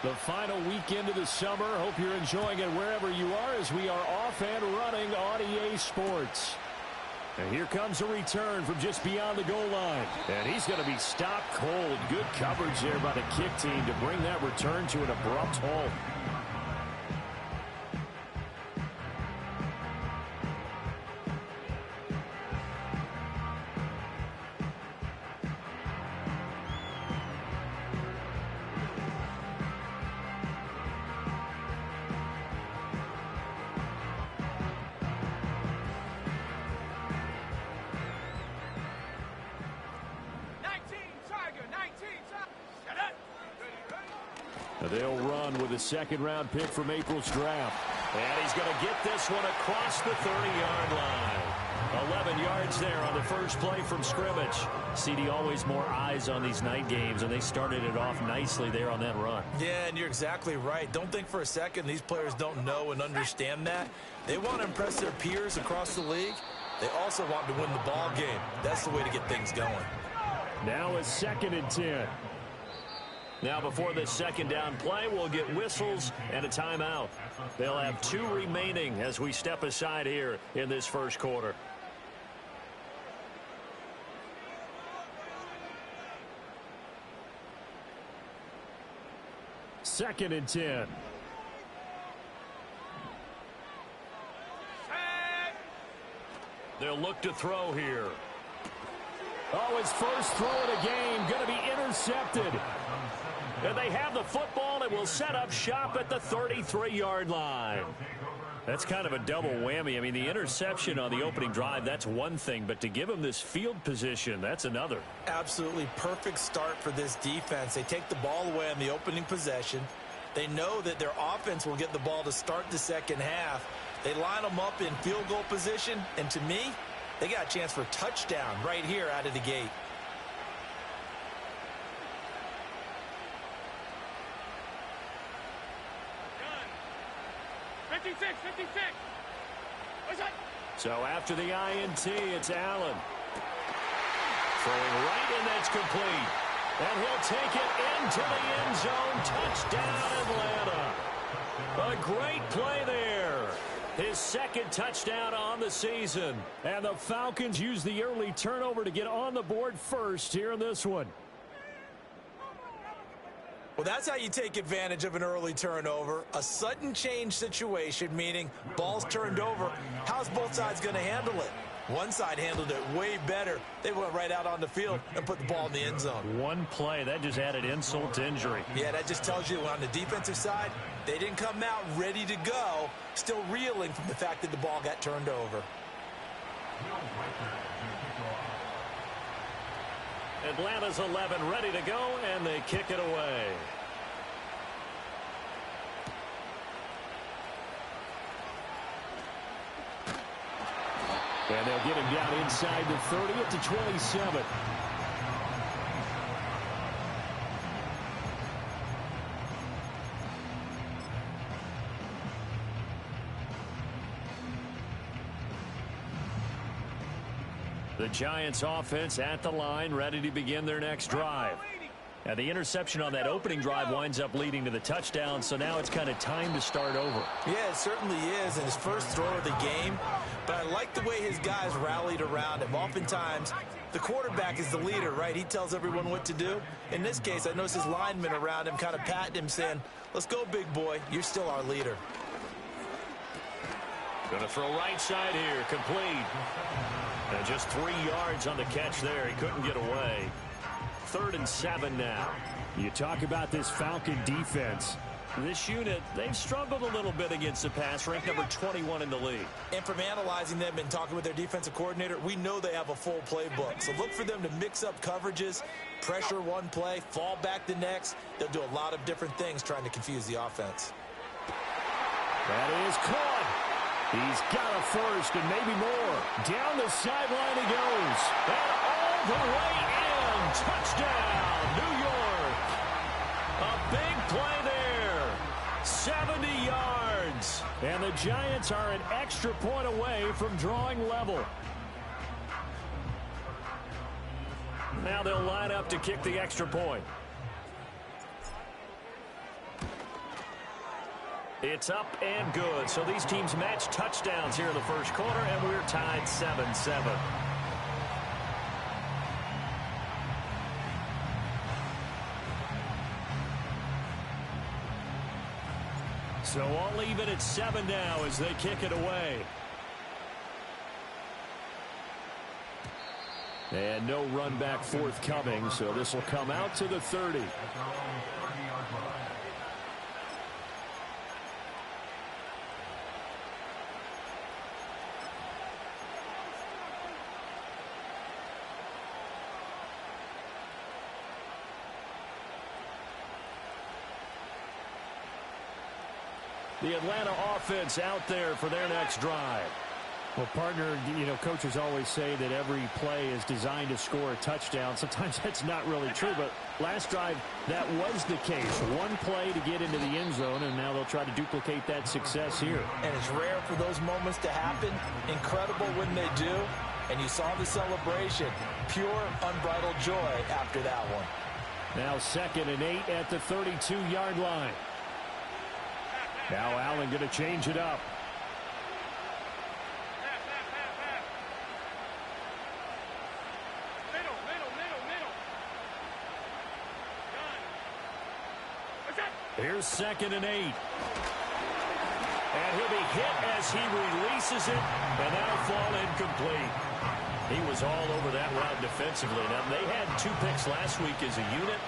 The final weekend of the summer. Hope you're enjoying it wherever you are as we are off and running on EA Sports. And here comes a return from just beyond the goal line. And he's going to be stopped cold. Good coverage there by the kick team to bring that return to an abrupt halt. They'll run with a second-round pick from April's draft. And he's going to get this one across the 30-yard line. 11 yards there on the first play from scrimmage. CD, always more eyes on these night games, and they started it off nicely there on that run. Yeah, and you're exactly right. Don't think for a second these players don't know and understand that. They want to impress their peers across the league. They also want to win the ball game. That's the way to get things going. Now a 2nd and 10. Now before this second down play, we'll get whistles and a timeout. They'll have 2 remaining as we step aside here in this first quarter. Second and 10. They'll look to throw here. Oh, his first throw of the game going to be intercepted. And they have the football and will set up shop at the 33-yard line. That's kind of a double whammy. I mean, the interception on the opening drive, that's one thing. But to give him this field position, that's another. Absolutely perfect start for this defense. They take the ball away on the opening possession. They know that their offense will get the ball to start the second half. They line them up in field goal position. And to me, they got a chance for a touchdown right here out of the gate. So after the INT, it's Allen. Throwing right, and that's complete. And he'll take it into the end zone. Touchdown, Atlanta. A great play there. His 2nd touchdown on the season. And the Falcons use the early turnover to get on the board first here in this one. Well, that's how you take advantage of an early turnover. A sudden change situation, meaning ball's turned over. How's both sides going to handle it? One side handled it way better. They went right out on the field and put the ball in the end zone. One play, that just added insult to injury. Yeah, that just tells you on the defensive side, they didn't come out ready to go, still reeling from the fact that the ball got turned over. Atlanta's 11 ready to go, and they kick it away. And they'll get him down inside the 30 at the 27. The Giants offense at the line, ready to begin their next drive. Now the interception on that opening drive winds up leading to the touchdown, so now it's kind of time to start over. Yeah, it certainly is, and his first throw of the game. But I like the way his guys rallied around him. Oftentimes, the quarterback is the leader, right? He tells everyone what to do. In this case, I noticed his linemen around him kind of patting him, saying, let's go, big boy. You're still our leader. Going to throw right side here, complete. And just 3 yards on the catch there. He couldn't get away. 3rd and 7 now. You talk about this Falcon defense. This unit, they've struggled a little bit against the pass, ranked number 21 in the league. And from analyzing them and talking with their defensive coordinator, we know they have a full playbook. So look for them to mix up coverages, pressure one play, fall back the next. They'll do a lot of different things trying to confuse the offense. That is caught. He's got a first and maybe more. Down the sideline he goes. And all the way in. Touchdown, New York. A big play there. 70 yards. And the Giants are an extra point away from drawing level. Now they'll line up to kick the extra point. It's up and good. So these teams match touchdowns here in the first quarter, and we're tied 7-7. So all even at 7 now as they kick it away. And no run back forthcoming, so this will come out to the 30. The Atlanta offense out there for their next drive. Well, partner, coaches always say that every play is designed to score a touchdown. Sometimes that's not really true, but last drive, that was the case. One play to get into the end zone, and now they'll try to duplicate that success here. And it's rare for those moments to happen. Incredible when they do. And you saw the celebration. Pure, unbridled joy after that one. Now 2nd and 8 at the 32-yard line. Now Allen going to change it up. Here's 2nd and 8. And he'll be hit as he releases it, and that'll fall incomplete. He was all over that route defensively. Now, they had 2 picks last week as a unit.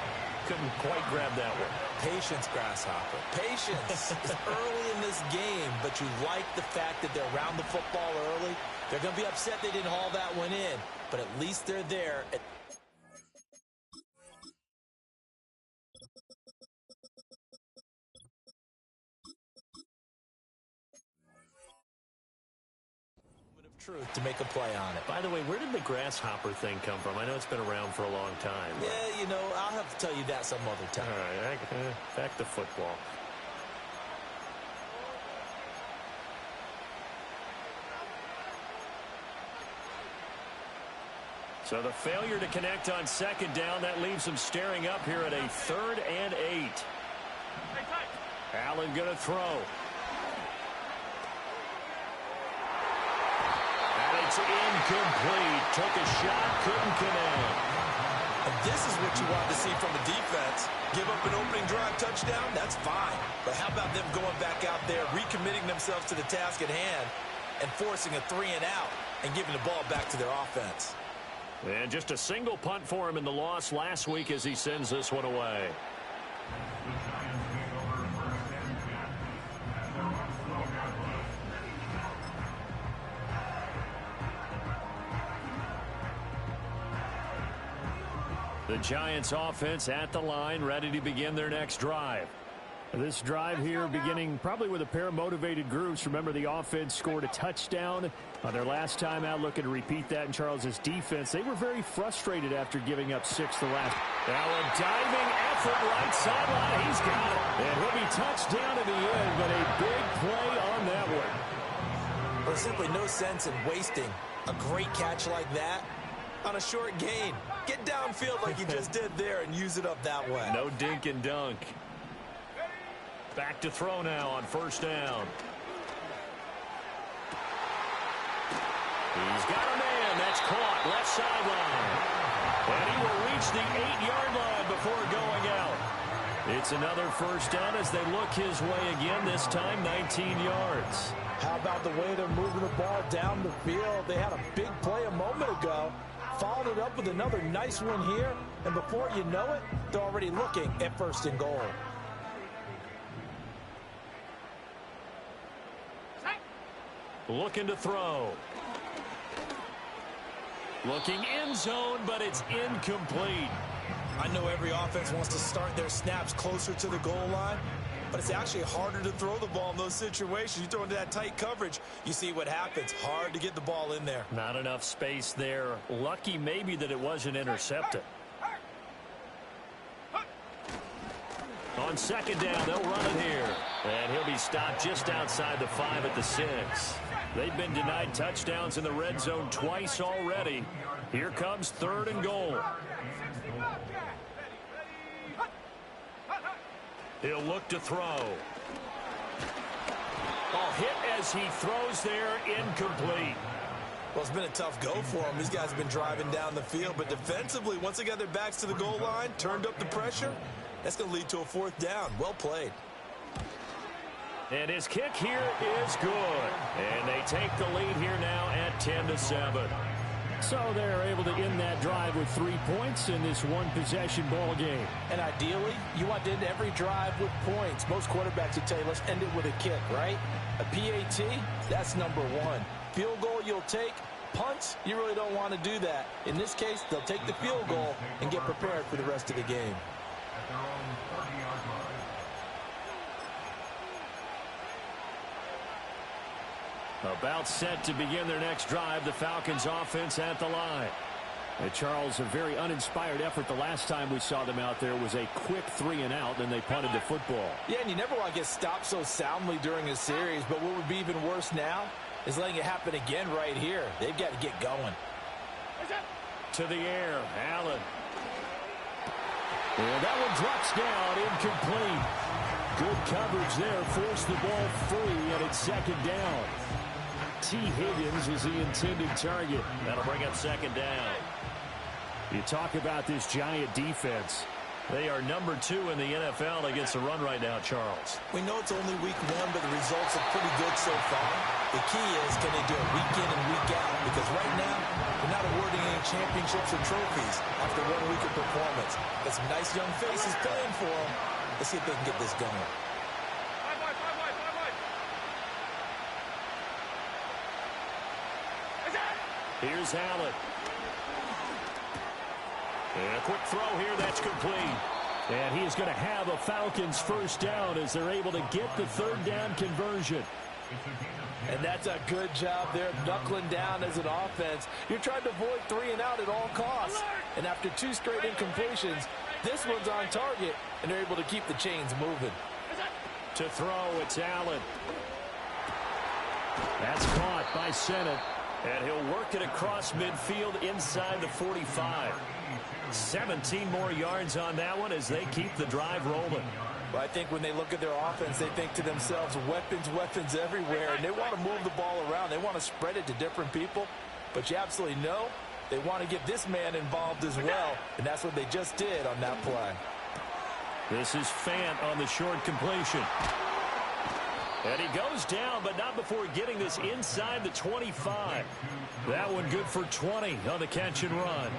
Couldn't quite grab that one. Patience, Grasshopper. Patience. It's early in this game, but you like the fact that they're around the football early. They're going to be upset they didn't haul that one in, but at least they're there. Truth to make a play on it. By the way, where did the grasshopper thing come from? I know it's been around for a long time. Yeah, I'll have to tell you that some other time. All right, back to football. So the failure to connect on 2nd down, that leaves them staring up here at a 3rd and 8. Allen going to throw. It's incomplete. Took a shot, couldn't connect. And this is what you want to see from a defense. Give up an opening drive touchdown, that's fine. But how about them going back out there, recommitting themselves to the task at hand, and forcing a 3 and out, and giving the ball back to their offense. And just a single punt for him in the loss last week as he sends this one away. The Giants offense at the line, ready to begin their next drive. This drive here beginning probably with a pair of motivated groups. Remember, the offense scored a touchdown on their last time out, looking to repeat that in Charles's defense. They were very frustrated after giving up 6 the last. Now a diving effort right sideline. He's got it. And he'll be touched down in the end, but a big play on that one. There's simply no sense in wasting a great catch like that on a short gain. Get downfield like you just did there and use it up that way. No dink and dunk. Back to throw now on 1st down. He's got a man. That's caught left sideline. And he will reach the 8-yard line before going out. It's another 1st down as they look his way again, this time 19 yards. How about the way they're moving the ball down the field? They had a big play a moment ago. Followed it up with another nice one here. And before you know it, they're already looking at 1st and goal. Looking to throw. Looking end zone, but it's incomplete. I know every offense wants to start their snaps closer to the goal line, but it's actually harder to throw the ball in those situations. You throw into that tight coverage, you see what happens. Hard to get the ball in there. Not enough space there. Lucky maybe that it wasn't intercepted. On 2nd down, they'll run it here. And he'll be stopped just outside the 5 at the 6. They've been denied touchdowns in the red zone twice already. Here comes 3rd and goal. He'll look to throw. Oh, hit as he throws there, incomplete. Well, it's been a tough go for them. These guys have been driving down the field, but defensively, once they got their backs to the goal line, turned up the pressure, that's going to lead to a fourth down. Well played. And his kick here is good. And they take the lead here now at 10-7. So they're able to end that drive with 3 points in this one-possession ball game. And ideally, you want to end every drive with points. Most quarterbacks would tell you, let's end it with a kick, right? A PAT, that's number one. Field goal you'll take. Punts, you really don't want to do that. In this case, they'll take the field goal and get prepared for the rest of the game. About set to begin their next drive, the Falcons offense at the line. And Charles, a very uninspired effort the last time we saw them out there was a quick 3-and-out, then they punted the football. Yeah, and you never want to get stopped so soundly during a series, but what would be even worse now is letting it happen again right here. They've got to get going. To the air, Allen. And that one drops down, incomplete. Good coverage there, forced the ball free, and it's second down. T. Higgins is the intended target. That'll bring up second down. You talk about this Giant defense. They are number 2 in the NFL against the run right now, Charles. We know it's only week 1, but the results are pretty good so far. The key is, can they do it week in and week out? Because right now, they're not awarding any championships or trophies after 1 week of performance. Got some nice young faces playing for them. Let's see if they can get this going. Here's Allen. And a quick throw here, that's complete. And he is going to have a Falcons first down as they're able to get the third down conversion. And that's a good job there, knuckling down as an offense. You're trying to avoid 3-and-out at all costs. And after 2 straight incompletions, this one's on target, and they're able to keep the chains moving. To throw, it's Allen. That's caught by Sennett. And he'll work it across midfield inside the 45. 17 more yards on that one as they keep the drive rolling. Well, I think when they look at their offense, they think to themselves, weapons, weapons everywhere. And they want to move the ball around. They want to spread it to different people. But you absolutely know they want to get this man involved as well. And that's what they just did on that play. This is Fant on the short completion. And he goes down, but not before getting this inside the 25. That one good for 20 on the catch and run.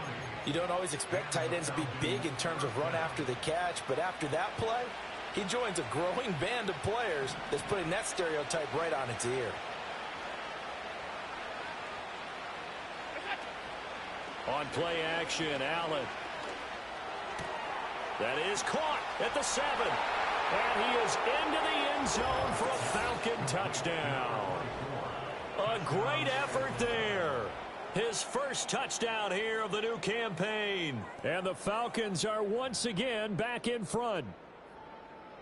You don't always expect tight ends to be big in terms of run after the catch, but after that play, he joins a growing band of players that's putting that stereotype right on its ear. On play action, Allen. That is caught at the 7. And he is into the end zone for a Falcon touchdown. A great effort there. His first touchdown here of the new campaign. And the Falcons are once again back in front.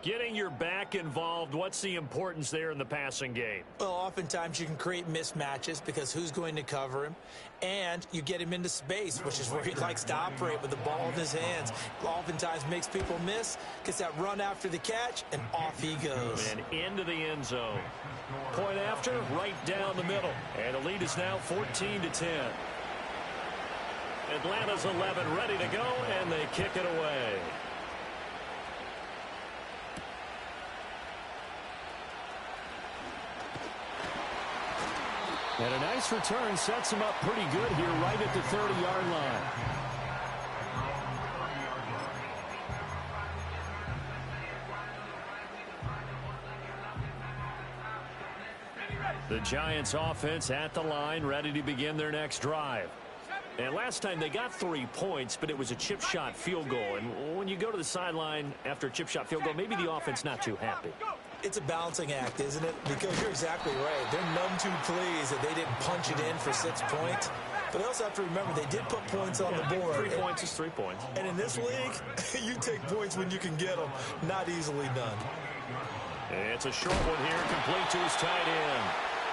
Getting your back involved, what's the importance there in the passing game? Well, oftentimes you can create mismatches because who's going to cover him? And you get him into space, which is where he likes to operate with the ball in his hands. Oftentimes makes people miss, gets that run after the catch, and off he goes. And into the end zone. Point after, right down the middle. And the lead is now 14-10. Atlanta's 11 ready to go, and they kick it away. And a nice return sets him up pretty good here right at the 30-yard line. The Giants offense at the line, ready to begin their next drive. And last time they got 3 points, but it was a chip shot field goal. And when you go to the sideline after a chip shot field goal, maybe the offense not too happy. It's a balancing act, isn't it? Because you're exactly right. They're none too pleased that they didn't punch it in for 6 points. But they also have to remember they did put points on the board. 3 points is 3 points. And in this league, you take points when you can get them. Not easily done. It's a short one here, complete to his tight end.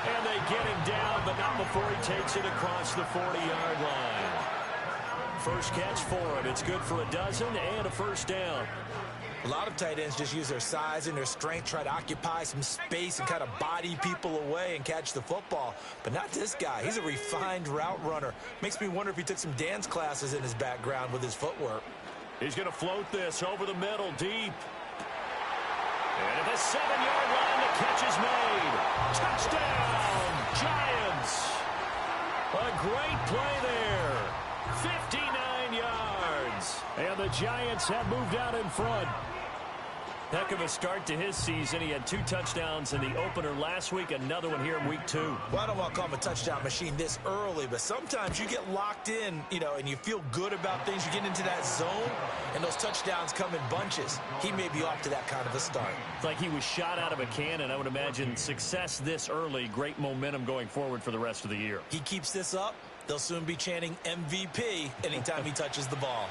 And they get him down, but not before he takes it across the 40-yard line. First catch for him. It's good for a dozen and a first down. A lot of tight ends just use their size and their strength, try to occupy some space and kind of body people away and catch the football. But not this guy. He's a refined route runner. Makes me wonder if he took some dance classes in his background with his footwork. He's going to float this over the middle, deep. And at the 7-yard line, the catch is made. Touchdown, Giants. A great play there. 59 yards. And the Giants have moved out in front. Heck of a start to his season. He had 2 touchdowns in the opener last week, another one here in week 2. Well, I don't want to call him a touchdown machine this early, but sometimes you get locked in, and you feel good about things. You get into that zone, and those touchdowns come in bunches. He may be off to that kind of a start. It's like he was shot out of a cannon. I would imagine success this early, great momentum going forward for the rest of the year. He keeps this up, they'll soon be chanting MVP anytime he touches the ball.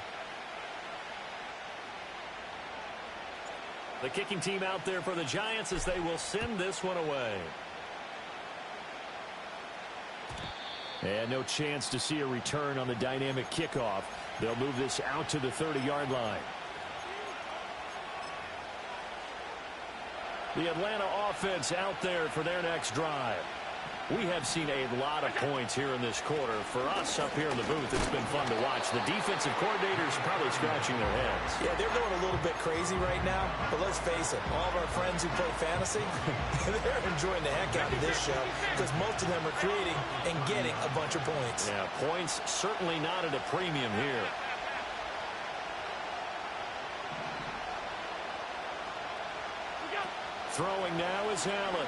The kicking team out there for the Giants as they will send this one away. And no chance to see a return on the dynamic kickoff. They'll move this out to the 30-yard line. The Atlanta offense out there for their next drive. We have seen a lot of points here in this quarter. For us up here in the booth, it's been fun to watch. The defensive coordinators probably scratching their heads. Yeah, they're going a little bit crazy right now, but let's face it, all of our friends who play fantasy, they're enjoying the heck out of this show because most of them are creating and getting a bunch of points. Yeah, points certainly not at a premium here. Throwing now is Allen.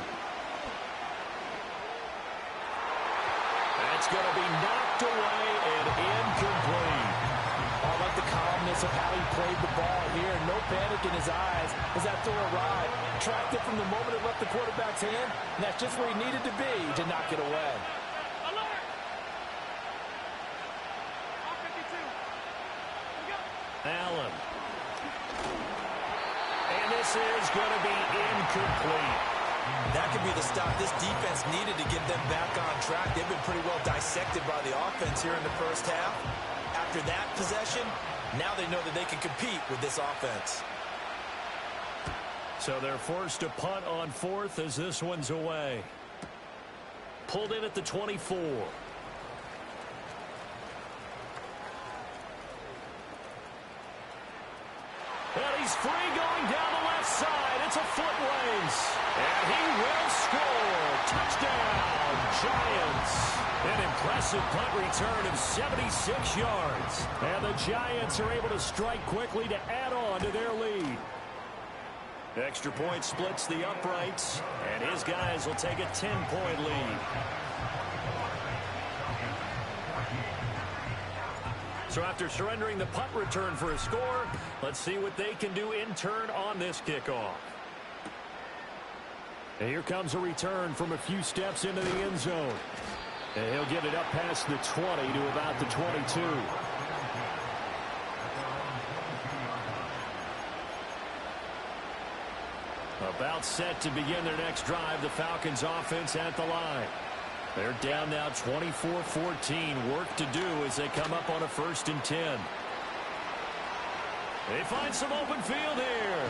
That's going to be knocked away and incomplete. I like the calmness of how he played the ball here. No panic in his eyes as that throw arrived. Tracked it from the moment it left the quarterback's hand, and that's just where he needed to be to knock it away. Allen. And this is going to be incomplete. That could be the stop this defense needed to get them back on track. They've been pretty well dissected by the offense here in the first half. After that possession, now they know that they can compete with this offense. So they're forced to punt on 4th as this one's away. Pulled in at the 24. And he's free going down the left side. It's a foot race. And he will score. Touchdown, Giants. An impressive punt return of 76 yards. And the Giants are able to strike quickly to add on to their lead. Extra point splits the uprights, and his guys will take a 10-point lead. So after surrendering the punt return for a score, let's see what they can do in turn on this kickoff. And here comes a return from a few steps into the end zone. And he'll get it up past the 20 to about the 22. About set to begin their next drive, the Falcons offense at the line. They're down now 24-14. Work to do as they come up on a 1st and 10. They find some open field here.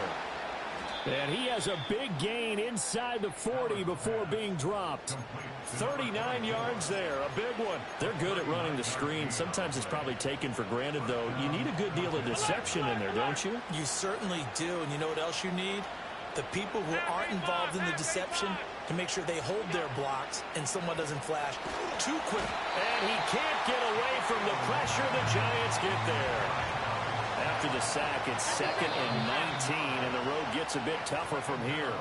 And he has a big gain inside the 40 before being dropped. 39 yards there, a big one. They're good at running the screen. Sometimes it's probably taken for granted, though. You need a good deal of deception in there, don't you? You certainly do, and you know what else you need? The people who aren't involved in the deception to make sure they hold their blocks and someone doesn't flash too quick. And he can't get away from the pressure. The Giants get there. After the sack, it's 2nd and 19, and the road gets a bit tougher from here.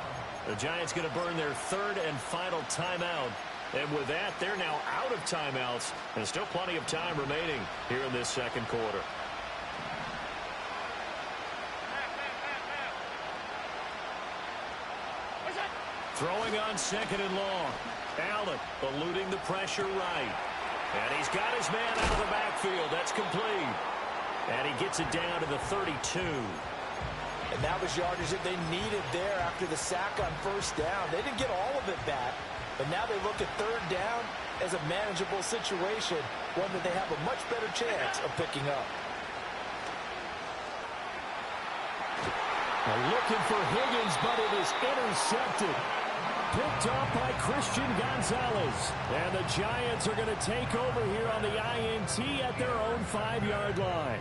The Giants going to burn their 3rd and final timeout. And with that, they're now out of timeouts. There's still plenty of time remaining here in this 2nd quarter. Throwing on 2nd and long. Allen eluding the pressure right. And he's got his man out of the backfield. That's complete. And he gets it down to the 32. And that was yardage that they needed there after the sack on 1st down. They didn't get all of it back, but now they look at 3rd down as a manageable situation, one that they have a much better chance of picking up. Looking for Higgins, but it is intercepted. Picked off by Christian Gonzalez. And the Giants are going to take over here on the INT at their own 5-yard line.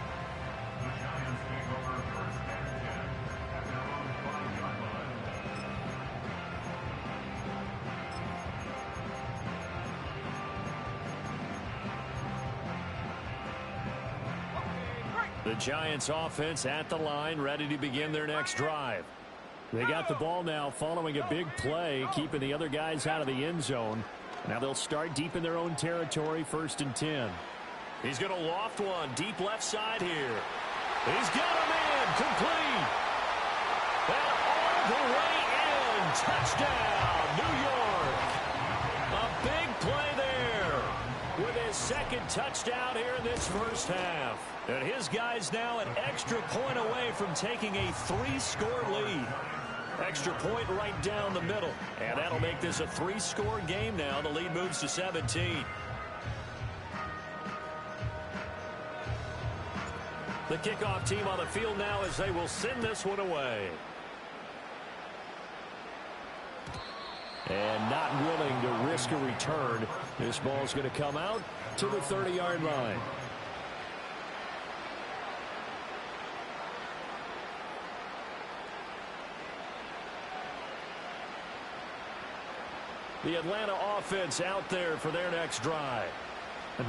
The Giants offense at the line, ready to begin their next drive. They got the ball now following a big play, keeping the other guys out of the end zone. Now they'll start deep in their own territory, 1st and 10. He's going to loft one deep left side here. He's got a man complete. And all the way in. Touchdown, New York. A big play there with his 2nd touchdown here in this first half. And his guys now an extra point away from taking a 3-score lead. Extra point right down the middle. And that'll make this a 3-score game now. The lead moves to 17. The kickoff team on the field now as they will send this one away. And not willing to risk a return. This ball's going to come out to the 30-yard line. The Atlanta offense out there for their next drive.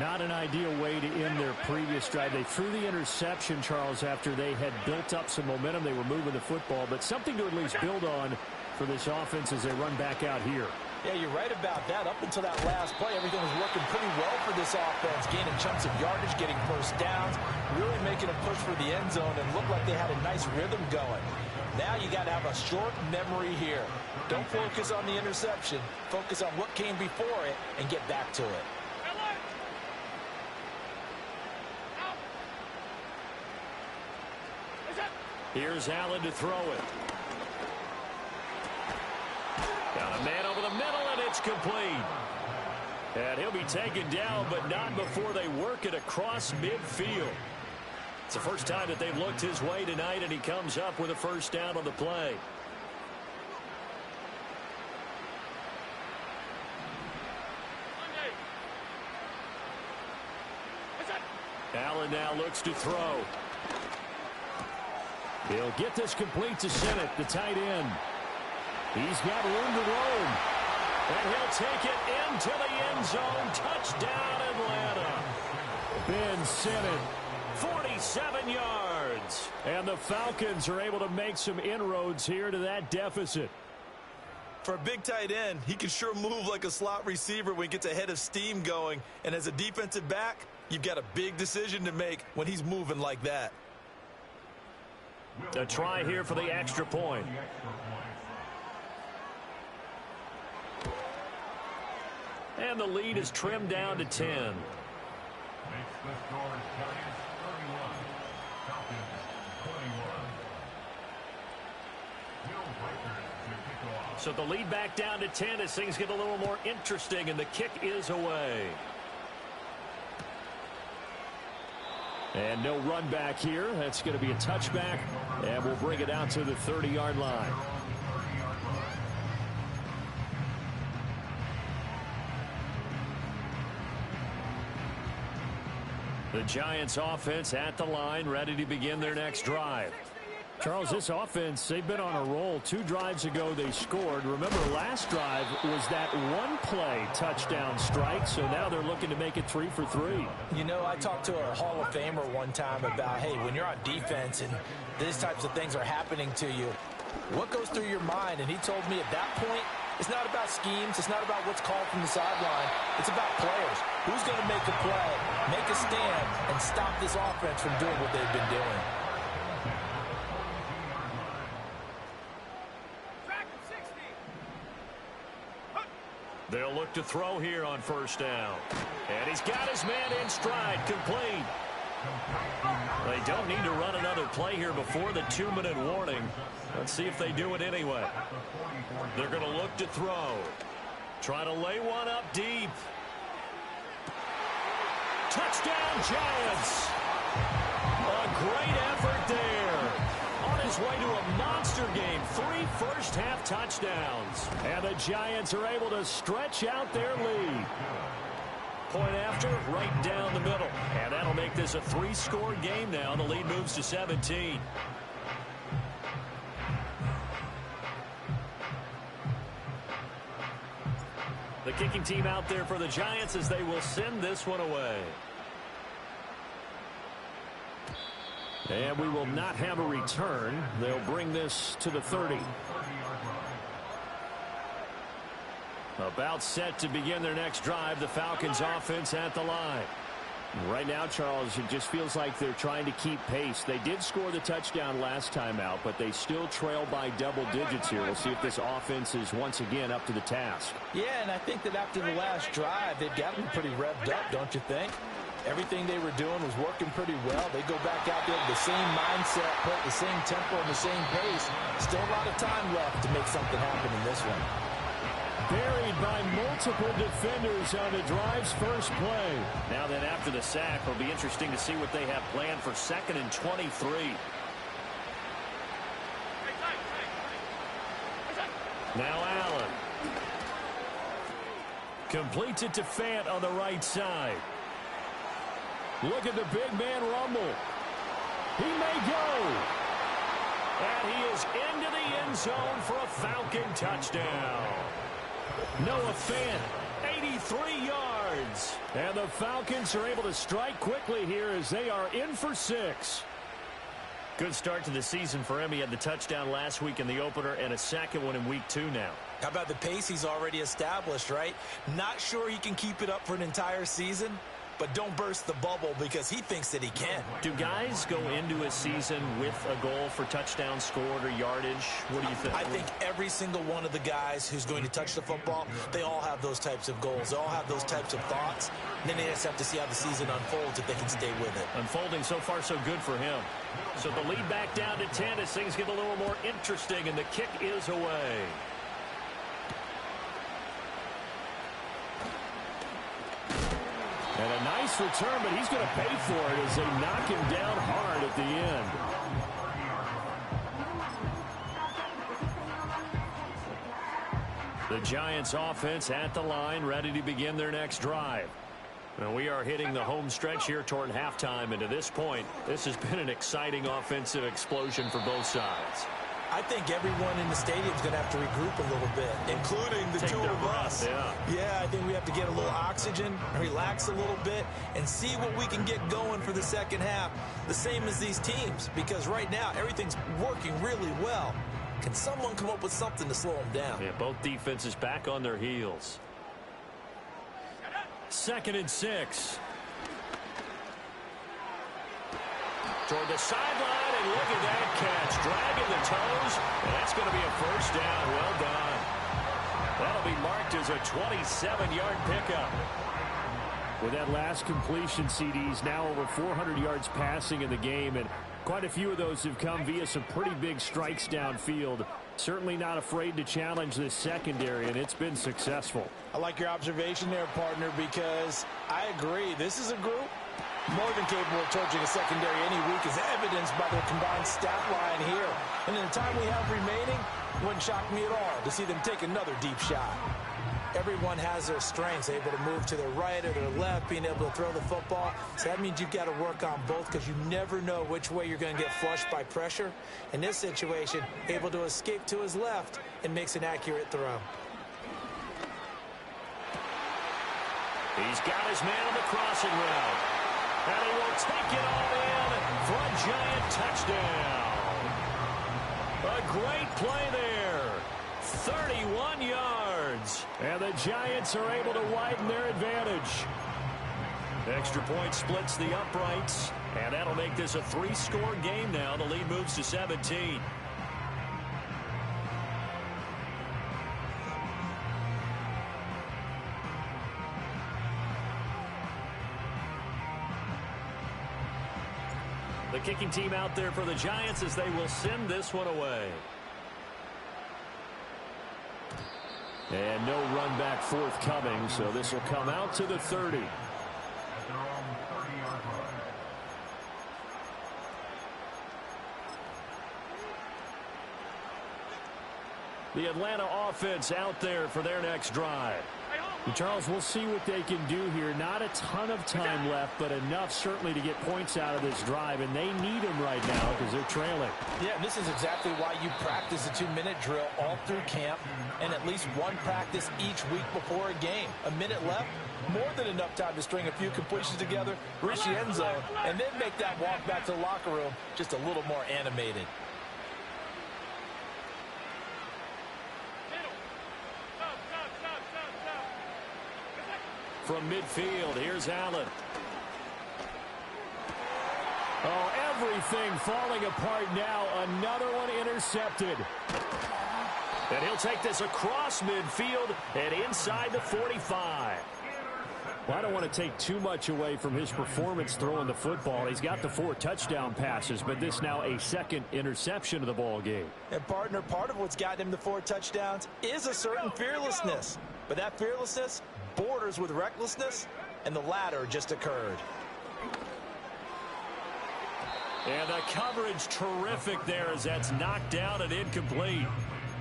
Not an ideal way to end their previous drive. They threw the interception, Charles, after they had built up some momentum. They were moving the football, but something to at least build on for this offense as they run back out here. Yeah, you're right about that. Up until that last play, everything was working pretty well for this offense, gaining chunks of yardage, getting first downs, really making a push for the end zone, and looked like they had a nice rhythm going. Now you got to have a short memory here. Don't focus on the interception. Focus on what came before it and get back to it. Here's Allen to throw it. Got a man over the middle, and it's complete. And he'll be taken down, but not before they work it across midfield. It's the first time that they've looked his way tonight, and he comes up with a first down on the play. Allen now looks to throw. He'll get this complete to Sennett, the tight end. He's got room to roam. And he'll take it into the end zone. Touchdown, Atlanta. Ben Sennett, 47 yards. and the Falcons are able to make some inroads here to that deficit. For a big tight end, he can sure move like a slot receiver when he gets a head of steam going. And as a defensive back, you've got a big decision to make when he's moving like that. A try here for the extra point. And the lead is trimmed down to 10. So the lead back down to 10 as things get a little more interesting, and the kick is away. And no run back here. That's going to be a touchback, and we'll bring it out to the 30-yard line. The Giants offense at the line, ready to begin their next drive. Charles, this offense, they've been on a roll. 2 drives ago, they scored. Remember, last drive was that one-play touchdown strike, so now they're looking to make it 3 for 3. You know, I talked to a Hall of Famer one time about, hey, when you're on defense and these types of things are happening to you, what goes through your mind? And he told me at that point, it's not about schemes. It's not about what's called from the sideline. It's about players. Who's going to make a play, make a stand, and stop this offense from doing what they've been doing? They'll look to throw here on first down. And he's got his man in stride, complete. They don't need to run another play here before the 2-minute warning. Let's see if they do it anyway. They're going to look to throw. Try to lay one up deep. Touchdown, Giants. A great effort there. On his his way to a monster game. 3 first-half touchdowns. And the Giants are able to stretch out their lead. Point after, right down the middle. And that'll make this a 3-score game now. The lead moves to 17. The kicking team out there for the Giants as they will send this one away. And we will not have a return. They'll bring this to the 30. About set to begin their next drive. The Falcons offense at the line. Right now, Charles, it just feels like they're trying to keep pace. They did score the touchdown last time out, but they still trail by double digits here. We'll see if this offense is once again up to the task. Yeah, and I think that after the last drive, they've got to be pretty revved up, don't you think? Everything they were doing was working pretty well. They go back out there with the same mindset, put the same tempo and the same pace. Still a lot of time left to make something happen in this one. Buried by multiple defenders on the drive's first play. Now then, after the sack, it'll be interesting to see what they have planned for 2nd and 23. Now Allen. Completes it to Fant on the right side. Look at the big man rumble. He may go. And he is into the end zone for a Falcon touchdown. Noah Fant, 83 yards. And the Falcons are able to strike quickly here as they are in for 6. Good start to the season for him. He had the touchdown last week in the opener and a second one in week 2 now. How about the pace he's already established, right? Not sure he can keep it up for an entire season, but don't burst the bubble because he thinks that he can. Do guys go into a season with a goal for touchdowns scored or yardage? What do you think? I think every single one of the guys who's going to touch the football, they all have those types of goals. They all have those types of thoughts. And then they just have to see how the season unfolds if they can stay with it. Unfolding so far so good for him. So the lead back down to 10 as things get a little more interesting, and the kick is away. And a nice return, but he's going to pay for it as they knock him down hard at the end. The Giants offense at the line, ready to begin their next drive. Now we are hitting the home stretch here toward halftime, and to this point, this has been an exciting offensive explosion for both sides. I think everyone in the stadium is going to have to regroup a little bit, including the two of us. Yeah, I think we have to get a little oxygen, relax a little bit, and see what we can get going for the second half. The same as these teams, because right now everything's working really well. Can someone come up with something to slow them down? Yeah, both defenses back on their heels. 2nd and 6. Toward the sideline, and look at that catch. Dragging the toes, and that's going to be a first down. Well done. That'll be marked as a 27-yard pickup. With that last completion, CD's now over 400 yards passing in the game, and quite a few of those have come via some pretty big strikes downfield. Certainly not afraid to challenge this secondary, and it's been successful. I like your observation there, partner, because I agree. This is a group more than capable of torching a secondary any week, as evidenced by their combined stat line here. And in the time we have remaining, it wouldn't shock me at all to see them take another deep shot. Everyone has their strengths, able to move to their right or their left, being able to throw the football. So that means you've got to work on both, because you never know which way you're going to get flushed by pressure. In this situation, able to escape to his left and makes an accurate throw. He's got his man on the crossing route. And he will take it all in for a Giant touchdown. A great play there. 31 yards. And the Giants are able to widen their advantage. Extra point splits the uprights. And that'll make this a 3-score game now. The lead moves to 17. The kicking team out there for the Giants as they will send this one away. And no run back forthcoming, so this will come out to the 30. The Atlanta offense out there for their next drive. And Charles, we'll see what they can do here. Not a ton of time left, but enough certainly to get points out of this drive, and they need them right now because they're trailing. Yeah, and this is exactly why you practice a 2-minute drill all through camp and at least one practice each week before a game. A minute left, more than enough time to string a few completions together, reach the end zone, and then make that walk back to the locker room just a little more animated. From midfield, here's Allen. Oh, everything falling apart now. Another one intercepted. And he'll take this across midfield and inside the 45. Well, I don't want to take too much away from his performance throwing the football. He's got the 4 touchdown passes, but this now a second interception of the ball game. And, partner, part of what's gotten him the 4 touchdowns is a certain fearlessness. But that fearlessness borders with recklessness, and the latter just occurred. And the coverage terrific there as that's knocked down and incomplete.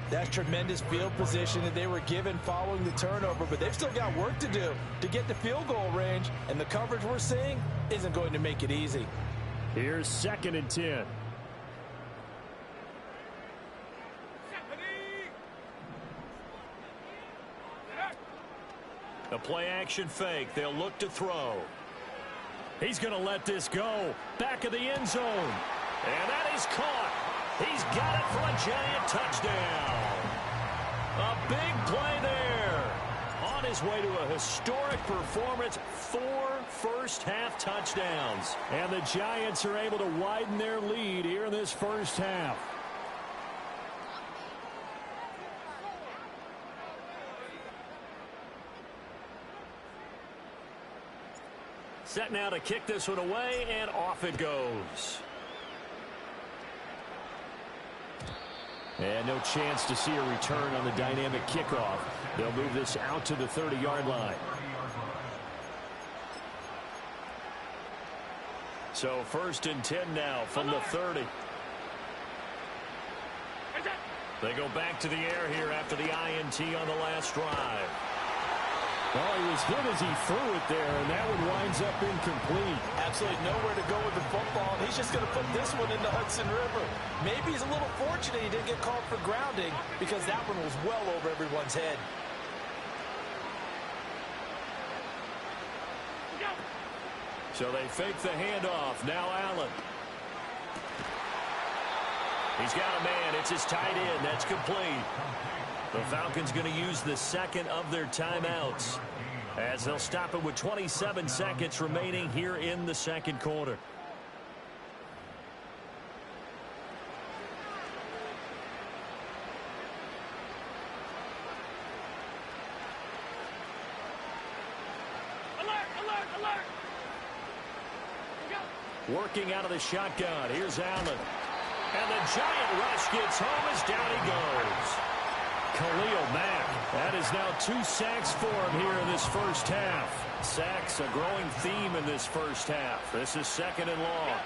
That's tremendous field position that they were given following the turnover, but they've still got work to do to get the field goal range, and the coverage we're seeing isn't going to make it easy. Here's 2nd and 10. A play-action fake. They'll look to throw. He's going to let this go. Back of the end zone. And that is caught. He's got it for a giant touchdown. A big play there. On his way to a historic performance, 4 first-half touchdowns. And the Giants are able to widen their lead here in this first half. Set now to kick this one away, and off it goes. And no chance to see a return on the dynamic kickoff. They'll move this out to the 30-yard line. So 1st and 10 now from the 30. They go back to the air here after the INT on the last drive. Well, he was hit as he threw it there, and that one winds up incomplete. Absolutely nowhere to go with the football. He's just going to put this one in the Hudson River. Maybe he's a little fortunate he didn't get called for grounding because that one was well over everyone's head. So they fake the handoff. Now Allen. He's got a man. It's his tight end. That's complete. The Falcons going to use the second of their timeouts as they'll stop it with 27 seconds remaining here in the second quarter. Working out of the shotgun. Here's Allen. And the giant rush gets home as down he goes. Khalil Mack. That is now 2 sacks for him here in this first half. Sacks, a growing theme in this first half. This is 2nd and long.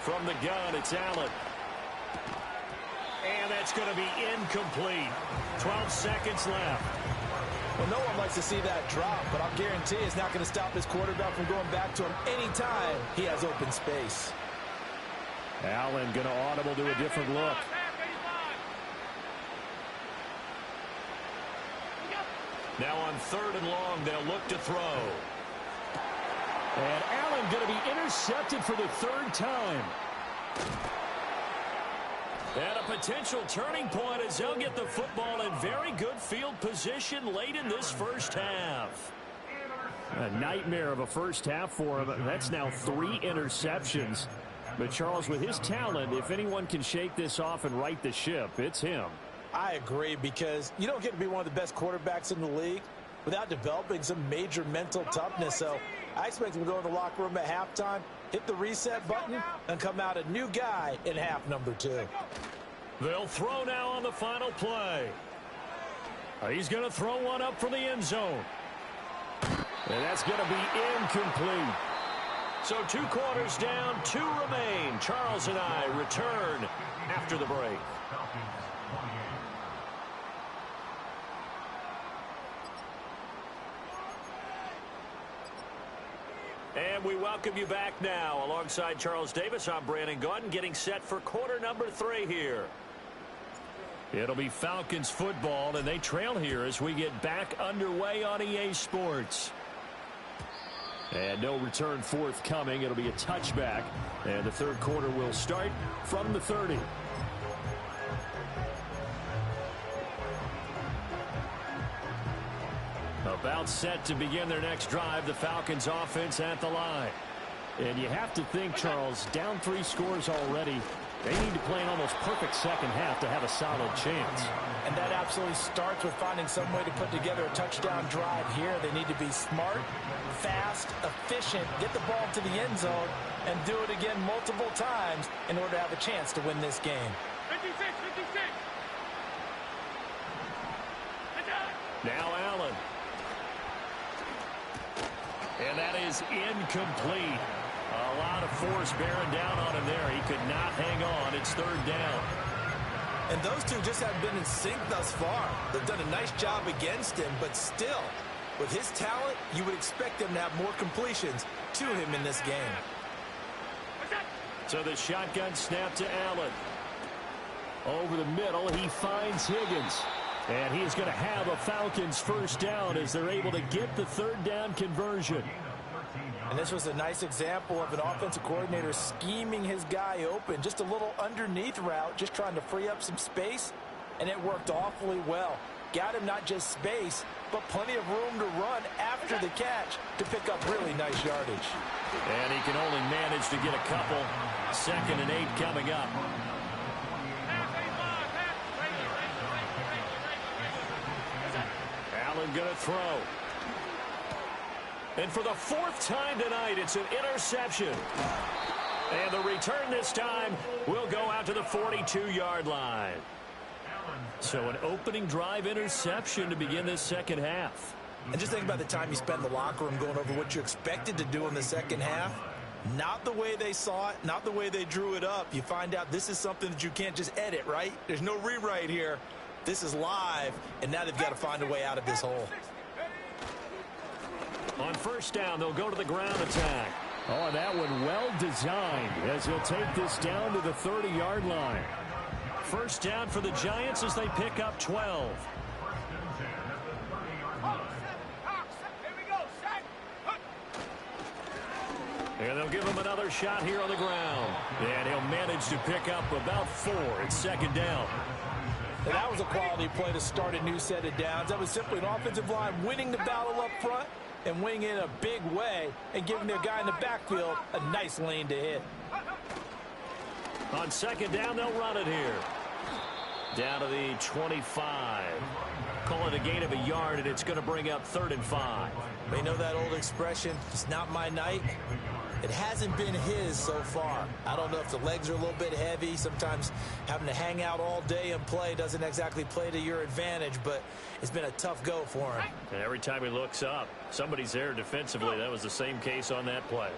From the gun, it's Allen. And that's going to be incomplete. 12 seconds left. Well, no one likes to see that drop, but I'll guarantee it's not going to stop his quarterback from going back to him anytime he has open space. Allen going to audible to a different look. Now on 3rd and long, they'll look to throw. And Allen going to be intercepted for the 3rd time. And a potential turning point as they'll get the football in very good field position late in this first half. A nightmare of a first half for him. That's now 3 interceptions. But Charles, with his talent, if anyone can shake this off and right the ship, it's him. I agree, because you don't get to be one of the best quarterbacks in the league without developing some major mental toughness. So I expect him to go in the locker room at halftime, hit the reset button, and come out a new guy in half number 2. They'll throw now on the final play. He's going to throw one up from the end zone. And that's going to be incomplete. So 2 quarters down, 2 remain. Charles and I return after the break. And we welcome you back now. Alongside Charles Davis, I'm Brandon Gaudin, getting set for quarter number 3 here. It'll be Falcons football, and they trail here as we get back underway on EA Sports. And no return forthcoming. It'll be a touchback. And the third quarter will start from the 30. About set to begin their next drive, the Falcons offense at the line. And you have to think, Charles, down 3 scores already. They need to play an almost perfect second half to have a solid chance. And that absolutely starts with finding some way to put together a touchdown drive here. They need to be smart, fast, efficient, get the ball to the end zone, and do it again multiple times in order to have a chance to win this game. 56. Now Allen. And that is incomplete. A lot of force bearing down on him there. He could not hang on. It's third down. And those two just haven't been in sync thus far. They've done a nice job against him, but still, with his talent, you would expect them to have more completions to him in this game. So the shotgun snap to Allen. Over the middle, he finds Higgins. And he's going to have a Falcons first down as they're able to get the third down conversion. And this was a nice example of an offensive coordinator scheming his guy open. Just a little underneath route, just trying to free up some space. And it worked awfully well. Got him not just space, but plenty of room to run after the catch to pick up really nice yardage. And he can only manage to get a couple. 2nd and 8 coming up. Allen going to throw. And for the 4th time tonight, it's an interception. And the return this time will go out to the 42-yard line. So an opening drive interception to begin this second half. And just think about the time you spent in the locker room going over what you expected to do in the second half. Not the way they saw it, not the way they drew it up. You find out this is something that you can't just edit, right? There's no rewrite here. This is live, and now they've got to find a way out of this hole. On first down, they'll go to the ground attack. Oh, and that one well designed as he'll take this down to the 30-yard line. First down for the Giants as they pick up 12. And they'll give him another shot here on the ground. And he'll manage to pick up about 4. It's second down. And that was a quality play to start a new set of downs. That was simply an offensive line winning the battle up front and winning in a big way and giving the guy in the backfield a nice lane to hit. On second down, they'll run it here. Down to the 25. Call it a gain of a yard, and it's going to bring up 3rd and 5. They know that old expression, it's not my night. It hasn't been his so far. I don't know if the legs are a little bit heavy. Sometimes having to hang out all day and play doesn't exactly play to your advantage, but it's been a tough go for him. And every time he looks up, somebody's there defensively. That was the same case on that play.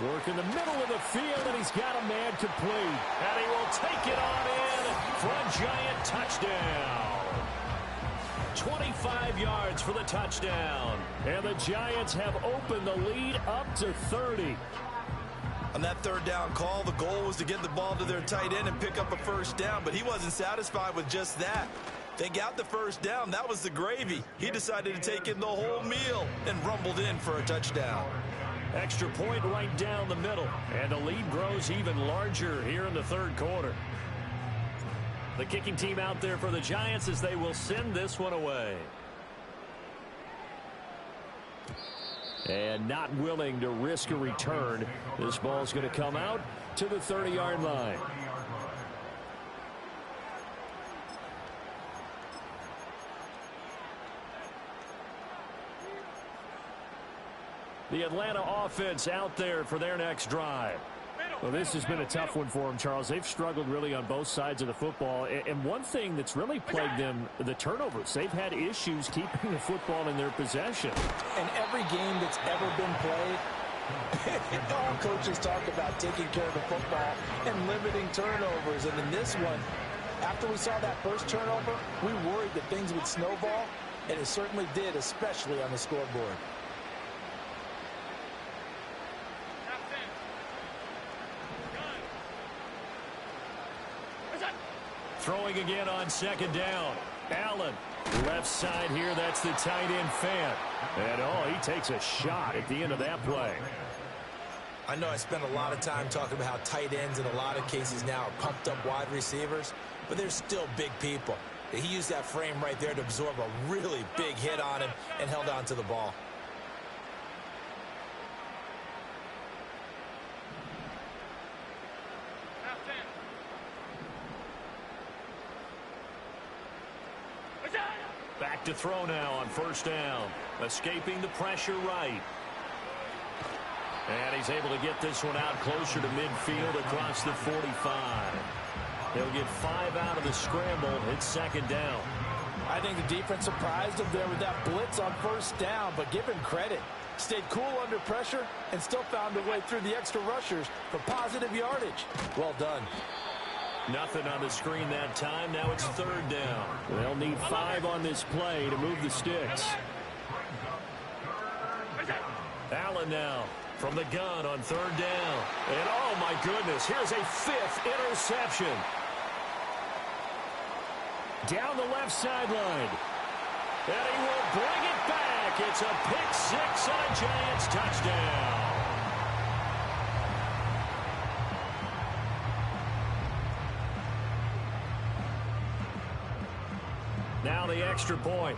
Work in the middle of the field, and he's got a man complete. And he will take it on in for a Giant touchdown. 25 yards for the touchdown. And the Giants have opened the lead up to 30. On that third down call, the goal was to get the ball to their tight end and pick up a first down, but he wasn't satisfied with just that. They got the first down. That was the gravy. He decided to take in the whole meal and rumbled in for a touchdown. Extra point right down the middle. And the lead grows even larger here in the third quarter. The kicking team out there for the Giants as they will send this one away. And not willing to risk a return. This ball's going to come out to the 30-yard line. The Atlanta offense out there for their next drive. Well, this has been a tough one for them, Charles. They've struggled really on both sides of the football. And one thing that's really plagued them, the turnovers. They've had issues keeping the football in their possession. And every game that's ever been played, all coaches talk about taking care of the football and limiting turnovers. And in this one, after we saw that first turnover, we worried that things would snowball, and it certainly did, especially on the scoreboard. Throwing again on second down. Allen, left side here, that's the tight end Fant. And, he takes a shot at the end of that play. I know I spend a lot of time talking about how tight ends in a lot of cases now are pumped up wide receivers, but they're still big people. He used that frame right there to absorb a really big hit on him and held on to the ball. Back to throw now on first down. Escaping the pressure right. And he's able to get this one out closer to midfield across the 45. He'll get 5 out of the scramble. It's second down. I think the defense surprised him there with that blitz on first down, but give him credit. Stayed cool under pressure and still found a way through the extra rushers for positive yardage. Well done. Nothing on the screen that time. Now it's third down. They'll need 5 on this play to move the sticks. Allen now from the gun on third down. And, oh, my goodness, here's a 5th interception. Down the left sideline. And he will bring it back. It's a pick 6 and a Giants touchdown. Now the extra point.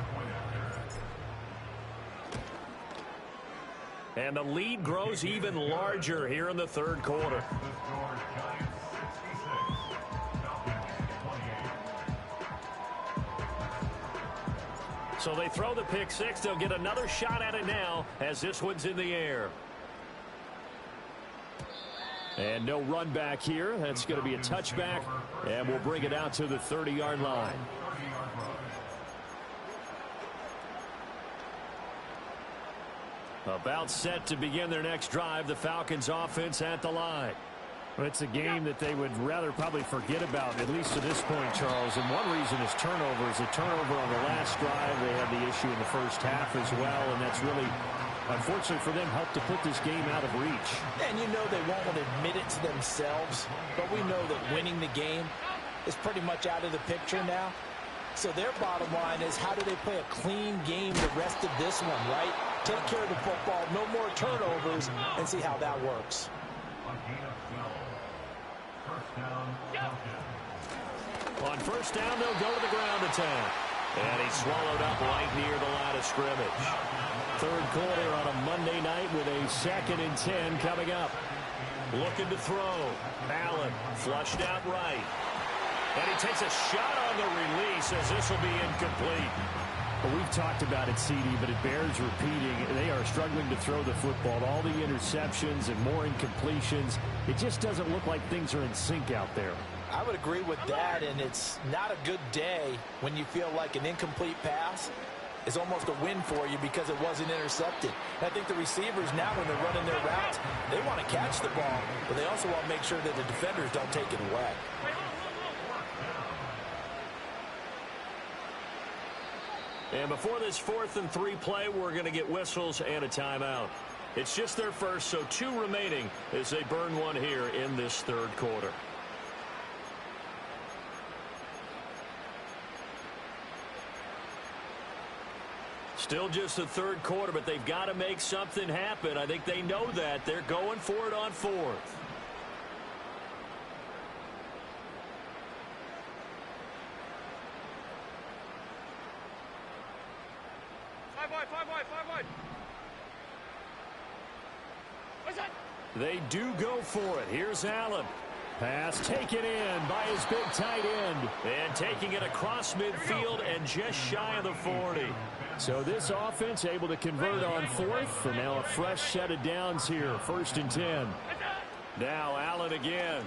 And the lead grows even larger here in the third quarter. So they throw the pick 6. They'll get another shot at it now as this one's in the air. And no run back here. That's going to be a touchback. And we'll bring it out to the 30-yard line. About set to begin their next drive. The Falcons offense at the line. Well, it's a game that they would rather probably forget about, at least to this point, Charles. And one reason is turnovers. A turnover on the last drive. They had the issue in the first half as well. And that's really, unfortunately for them, helped to put this game out of reach. And you know they won't admit it to themselves. But we know that winning the game is pretty much out of the picture now. So their bottom line is, how do they play a clean game the rest of this one, right? Take care of the football, no more turnovers, and see how that works. On first down, they'll go to the ground attack. And he's swallowed up right near the line of scrimmage. Third quarter on a Monday night with a 2nd and 10 coming up. Looking to throw. Allen flushed out right. And he takes a shot on the release as this will be incomplete. Well, we've talked about it, CD, but it bears repeating. They are struggling to throw the football. All the interceptions and more incompletions. It just doesn't look like things are in sync out there. I would agree with that, and it's not a good day when you feel like an incomplete pass is almost a win for you because it wasn't intercepted. And I think the receivers now, when they're running their routes, they want to catch the ball, but they also want to make sure that the defenders don't take it away. And before this 4th and 3 play, we're going to get whistles and a timeout. It's just their first, so 2 remaining as they burn one here in this third quarter. Still just the third quarter, but they've got to make something happen. I think they know that. They're going for it on 4th. They do go for it. Here's Allen. Pass taken in by his big tight end. And taking it across midfield and just shy of the 40. So this offense able to convert on 4th. And now a fresh set of downs here. 1st and 10. Now Allen again.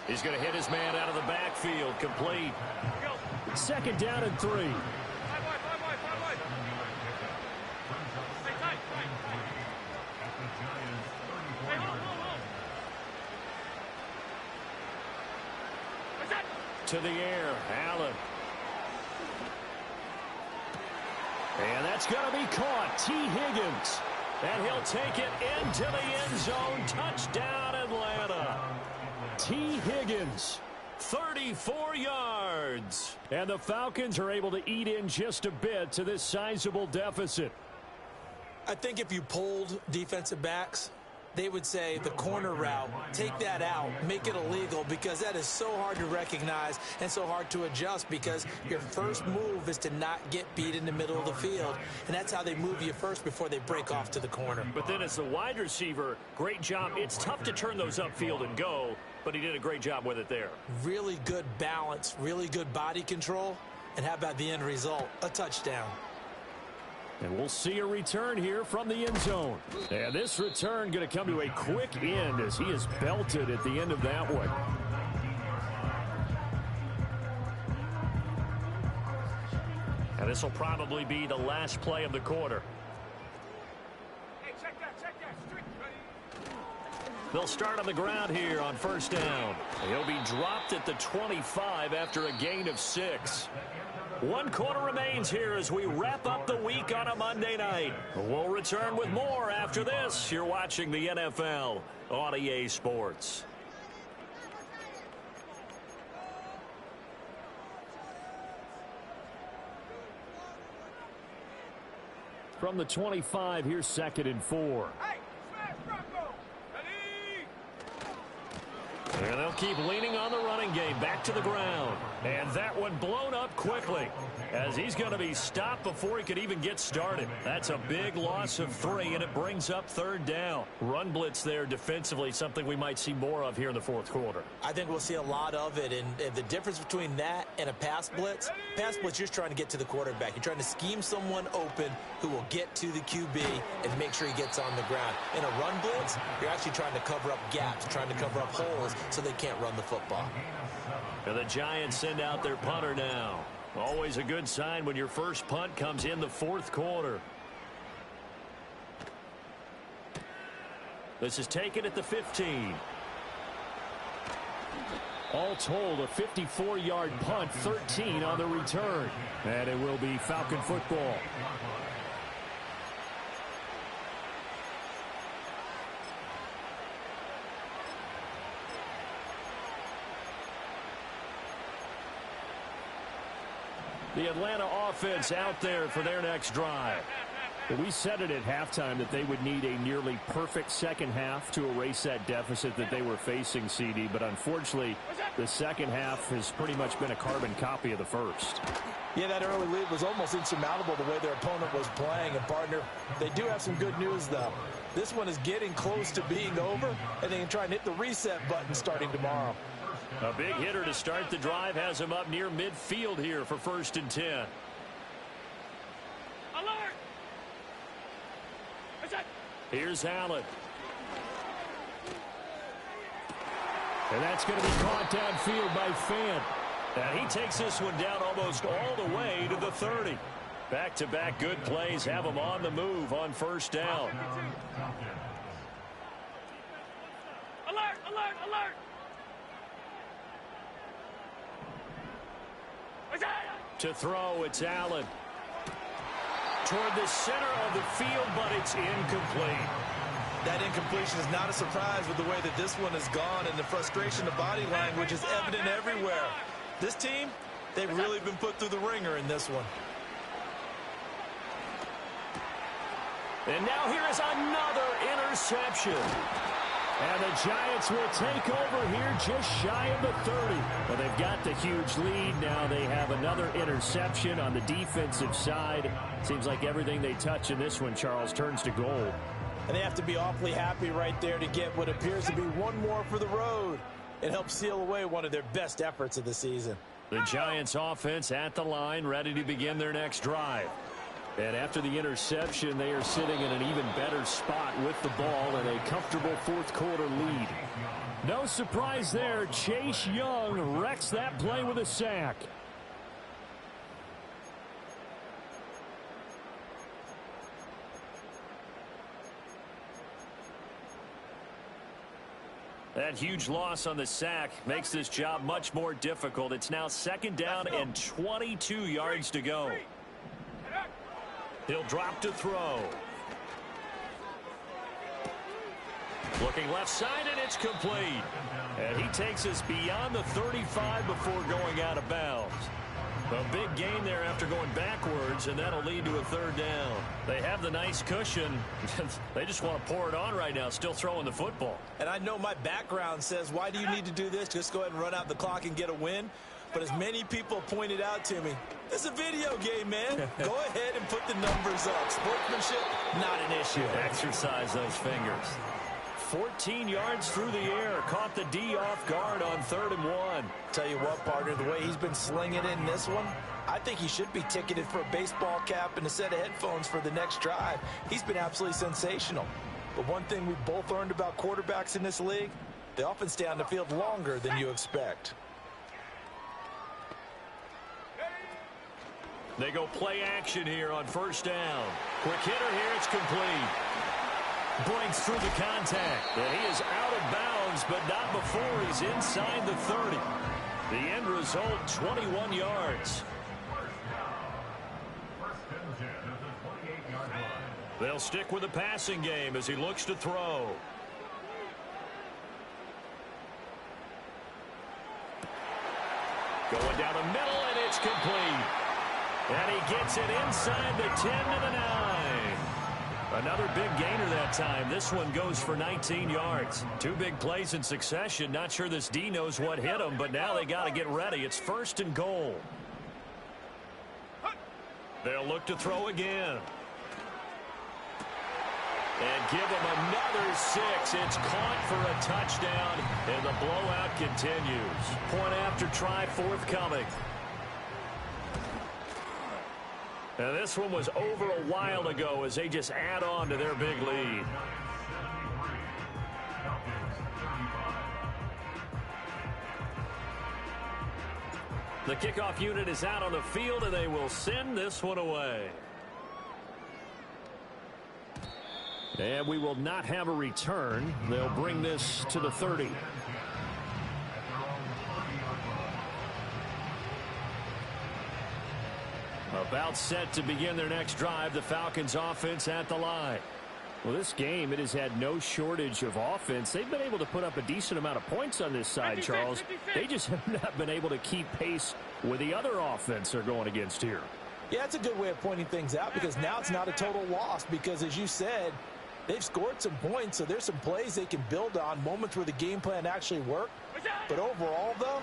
He's going to hit his man out of the backfield. Complete. 2nd down and 3. To the air, Allen. And that's going to be caught. T. Higgins. And he'll take it into the end zone. Touchdown, Atlanta. T. Higgins 34 yards. And the Falcons are able to eat in just a bit to this sizable deficit. I think if you polled defensive backs, they would say the corner route, take that out, make it illegal, because that is so hard to recognize and so hard to adjust, because your first move is to not get beat in the middle of the field, and that's how they move you first before they break off to the corner. But then as the wide receiver, great job. It's tough to turn those upfield and go, but he did a great job with it there. Really good balance, really good body control, and how about the end result? A touchdown. And we'll see a return here from the end zone. And this return going to come to a quick end as he is belted at the end of that one. And this will probably be the last play of the quarter. Hey, check that, strict, ready? They'll start on the ground here on first down. He'll be dropped at the 25 after a gain of 6. 1 quarter remains here as we wrap up the week on a Monday night. We'll return with more after this. You're watching the NFL on EA Sports. From the 25, here's 2nd and 4. Hey, smash Bronco! Ready? And they'll keep leaning on the running game. Back to the ground. And that one blown up quickly as he's going to be stopped before he could even get started. That's a big loss of 3, and it brings up 3rd down. Run blitz there defensively, something we might see more of here in the 4th quarter. I think we'll see a lot of it, and the difference between that and a pass blitz, you're just trying to get to the quarterback. You're trying to scheme someone open who will get to the QB and make sure he gets on the ground. In a run blitz, you're actually trying to cover up gaps, trying to cover up holes so they can't run the football. And the Giants send out their punter now. Always a good sign when your first punt comes in the 4th quarter. This is taken at the 15. All told, a 54-yard punt, 13 on the return. And it will be Falcon football. The Atlanta offense out there for their next drive. We said it at halftime that they would need a nearly perfect second half to erase that deficit that they were facing, CD. But unfortunately, the second half has pretty much been a carbon copy of the first. Yeah, that early lead was almost insurmountable the way their opponent was playing. And, partner, they do have some good news, though. This one is getting close to being over, and they can try and hit the reset button starting tomorrow. A big hitter to start the drive has him up near midfield here for 1st and 10. Alert! Here's Allen. And that's going to be caught downfield by Fant. And he takes this one down almost all the way to the 30. Back-to-back good plays have him on the move on 1st down. Alert, alert, alert! To throw, it's Allen. Toward the center of the field, but it's incomplete. That incompletion is not a surprise with the way that this one has gone, and the frustration of body language is evident everywhere. This team, they've really been put through the ringer in this one. And now here is another interception. And the Giants will take over here just shy of the 30. Well, they've got the huge lead. Now they have another interception on the defensive side. Seems like everything they touch in this one, Charles, turns to gold. And they have to be awfully happy right there to get what appears to be one more for the road. It helps seal away one of their best efforts of the season. The Giants offense at the line, ready to begin their next drive. And after the interception, they are sitting in an even better spot with the ball and a comfortable 4th quarter lead. No surprise there. Chase Young wrecks that play with a sack. That huge loss on the sack makes this job much more difficult. It's now 2nd down and 22 yards to go. He'll drop to throw. Looking left side, and it's complete. And he takes us beyond the 35 before going out of bounds. A big gain there after going backwards, and that'll lead to a third down. They have the nice cushion. They just want to pour it on right now, still throwing the football. And I know my background says, why do you need to do this? Just go ahead and run out the clock and get a win. But as many people pointed out to me, it's a video game, man. Go ahead and put the numbers up. Sportsmanship, not an issue. Exercise those fingers. 14 yards through the air. Caught the D off guard on 3rd and 1. Tell you what, partner, the way he's been slinging in this one, I think he should be ticketed for a baseball cap and a set of headphones for the next drive. He's been absolutely sensational. But one thing we both learned about quarterbacks in this league, they often stay on the field longer than you expect. They go play action here on 1st down. Quick hitter here, it's complete. Breaks through the contact. And he is out of bounds, but not before he's inside the 30. The end result, 21 yards. They'll stick with the passing game as he looks to throw. Going down the middle, and it's complete. And he gets it inside the 10 to the 9. Another big gainer that time. This one goes for 19 yards. 2 big plays in succession. Not sure this D knows what hit him, but now they got to get ready. It's 1st and goal. They'll look to throw again. And give him another 6. It's caught for a touchdown, and the blowout continues. Point after try forthcoming. And this one was over a while ago as they just add on to their big lead. The kickoff unit is out on the field, and they will send this one away. And we will not have a return. They'll bring this to the 30. About set to begin their next drive, the Falcons offense at the line. Well, this game, it has had no shortage of offense. They've been able to put up a decent amount of points on this side, Charles. They just have not been able to keep pace with the other offense they're going against here. Yeah, it's a good way of pointing things out because now it's not a total loss because, as you said, they've scored some points, so there's some plays they can build on, moments where the game plan actually worked. But overall, though,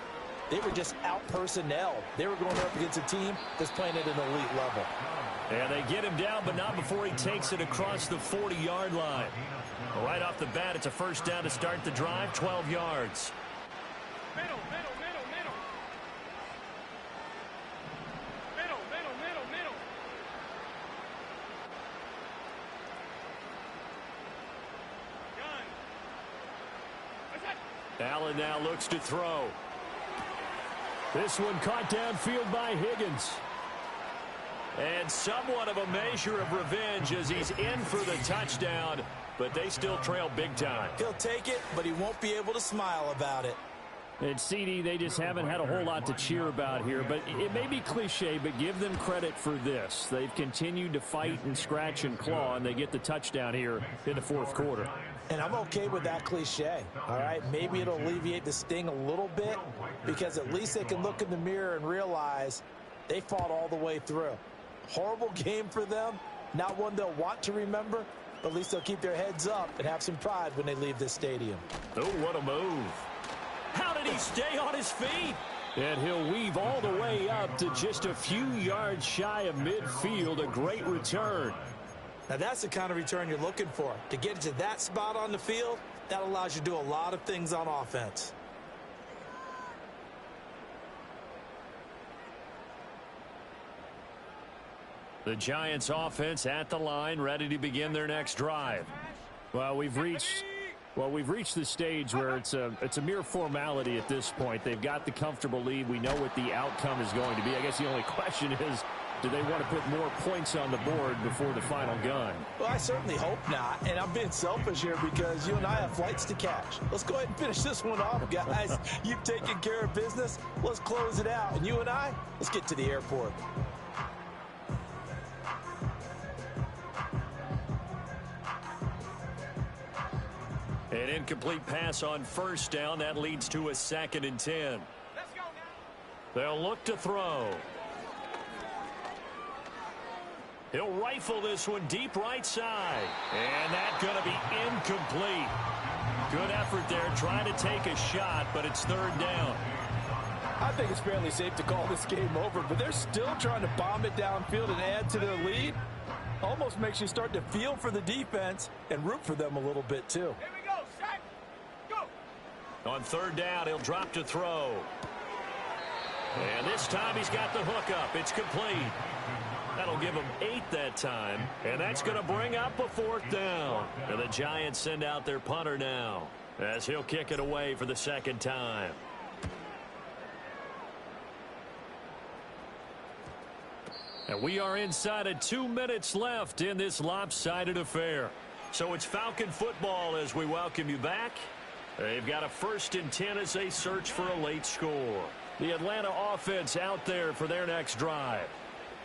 they were just out-personnel. They were going up against a team that's playing at an elite level. And they get him down, but not before he takes it across the 40-yard line. Right off the bat, it's a 1st down to start the drive, 12 yards. Middle, middle, middle, middle. Middle, middle, middle, middle. Gun. What's that? Allen now looks to throw. This one caught downfield by Higgins. And somewhat of a measure of revenge as he's in for the touchdown, but they still trail big time. He'll take it, but he won't be able to smile about it. And CD, they just haven't had a whole lot to cheer about here, but it may be cliche, but give them credit for this. They've continued to fight and scratch and claw, and they get the touchdown here in the 4th quarter. And I'm okay with that cliche, all right? Maybe it'll alleviate the sting a little bit because at least they can look in the mirror and realize they fought all the way through. Horrible game for them, not one they'll want to remember, but at least they'll keep their heads up and have some pride when they leave this stadium. Oh, what a move. How did he stay on his feet? And he'll weave all the way up to just a few yards shy of midfield. A great return. Now, that's the kind of return you're looking for. To get to that spot on the field, that allows you to do a lot of things on offense. The Giants offense at the line, ready to begin their next drive. Well, we've reached the stage where it's a mere formality at this point. They've got the comfortable lead. We know what the outcome is going to be. I guess the only question is, do they want to put more points on the board before the final gun? Well, I certainly hope not, and I'm being selfish here because you and I have flights to catch. Let's go ahead and finish this one off, guys. You've taken care of business. Let's close it out, and you and I, let's get to the airport. An incomplete pass on first down. That leads to a 2nd and 10. Let's go now. They'll look to throw. He'll rifle this one deep right side. And that's going to be incomplete. Good effort there trying to take a shot, but it's 3rd down. I think it's fairly safe to call this game over, but they're still trying to bomb it downfield and add to their lead. Almost makes you start to feel for the defense and root for them a little bit, too. Here we go. Set. Go. On 3rd down, he'll drop to throw. And this time he's got the hook up. It's complete. That'll give him 8 that time. And that's going to bring up a 4th down. And the Giants send out their punter now as he'll kick it away for the 2nd time. And we are inside of 2 minutes left in this lopsided affair. So it's Falcon football as we welcome you back. They've got a 1st and 10 as they search for a late score. The Atlanta offense out there for their next drive.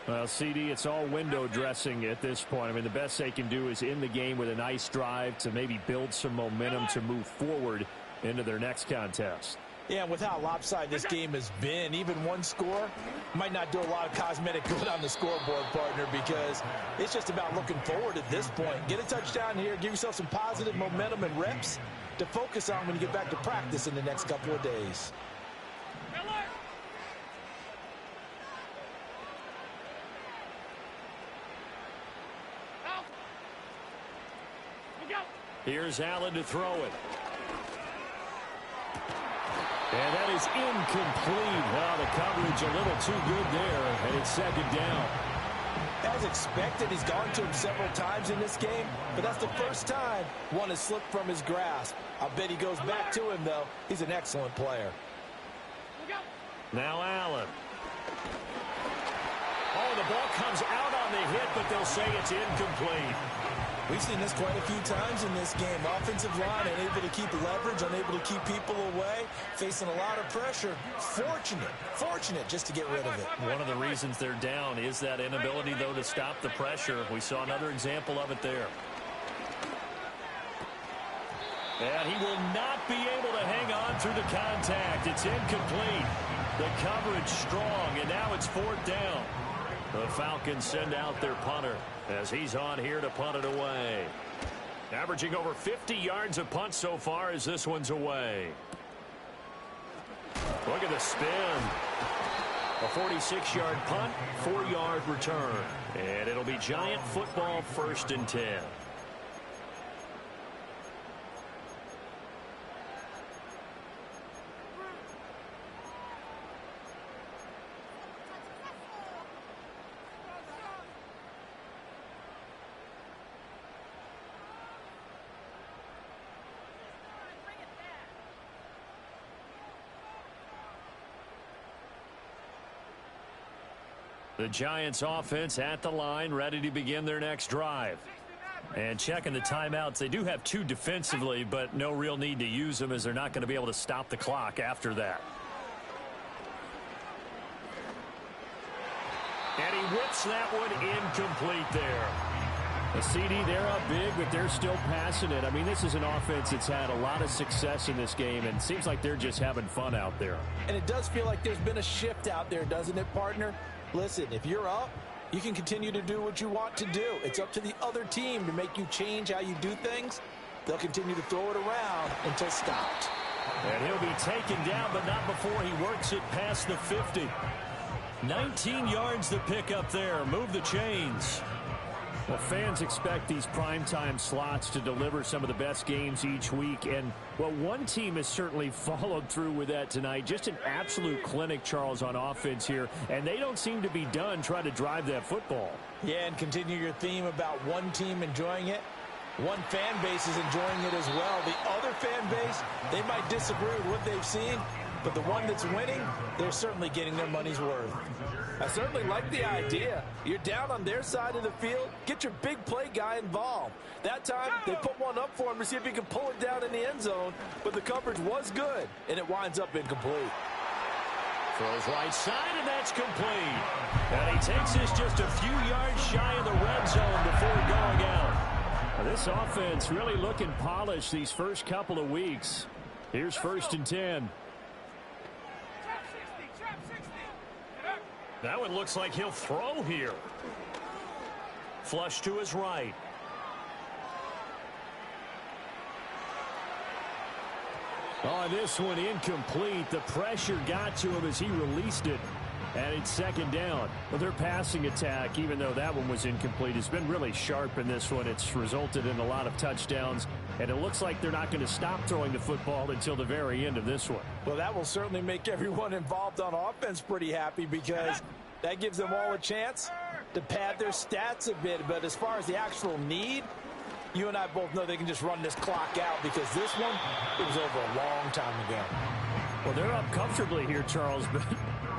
Well, CD, it's all window dressing at this point. I mean, the best they can do is in the game with a nice drive to maybe build some momentum to move forward into their next contest. Yeah, with how lopsided this game has been, even one score might not do a lot of cosmetic good on the scoreboard, partner, because it's just about looking forward at this point. Get a touchdown here, give yourself some positive momentum and reps to focus on when you get back to practice in the next couple of days. Miller. Out. Look out. Here's Allen to throw it. And that is incomplete. Well, the coverage a little too good there, and it's 2nd down. As expected, he's gone to him several times in this game, but that's the first time one has slipped from his grasp. I bet he goes back to him, though. He's an excellent player. Look out. Now Allen. Oh, the ball comes out on the hit, but they'll say it's incomplete. We've seen this quite a few times in this game. Offensive line unable to keep leverage, unable to keep people away, facing a lot of pressure. Fortunate just to get rid of it. One of the reasons they're down is that inability, though, to stop the pressure. We saw another example of it there. And he will not be able to hang on through the contact. It's incomplete. The coverage strong, and now it's 4th down. The Falcons send out their punter as he's on here to punt it away. Averaging over 50 yards a punt so far as this one's away. Look at the spin. A 46-yard punt, 4-yard return. And it'll be Giant football 1st and 10. The Giants offense at the line, ready to begin their next drive. And checking the timeouts, they do have 2 defensively, but no real need to use them as they're not going to be able to stop the clock after that. And he whips that one incomplete there. The CD, they're up big, but they're still passing it. I mean, this is an offense that's had a lot of success in this game, and it seems like they're just having fun out there. And it does feel like there's been a shift out there, doesn't it, partner? Listen, if you're up, you can continue to do what you want to do. It's up to the other team to make you change how you do things. They'll continue to throw it around until stopped. And he'll be taken down, but not before he works it past the 50. 19 yards to pick up there. Move the chains. Well, fans expect these primetime slots to deliver some of the best games each week. And, well, one team has certainly followed through with that tonight. Just an absolute clinic, Charles, on offense here. And they don't seem to be done trying to drive that football. Yeah, and continue your theme about one team enjoying it. One fan base is enjoying it as well. The other fan base, they might disagree with what they've seen, but the one that's winning, they're certainly getting their money's worth. I certainly like the idea. You're down on their side of the field. Get your big play guy involved. That time, they put one up for him to see if he can pull it down in the end zone, but the coverage was good, and it winds up incomplete. Throws right side, and that's complete. And he takes this just a few yards shy of the red zone before going out. This offense really looking polished these first couple of weeks. Here's 1st and 10. Trap 60. That one looks like he'll throw here. Flush to his right. Oh, this one incomplete. The pressure got to him as he released it. And it's 2nd down. Well, their passing attack, even though that one was incomplete, has been really sharp in this one. It's resulted in a lot of touchdowns. And it looks like they're not going to stop throwing the football until the very end of this one. Well, that will certainly make everyone involved on offense pretty happy because that gives them all a chance to pad their stats a bit. But as far as the actual need, you and I both know they can just run this clock out because this one, it was over a long time ago. Well, they're up comfortably here, Charles, but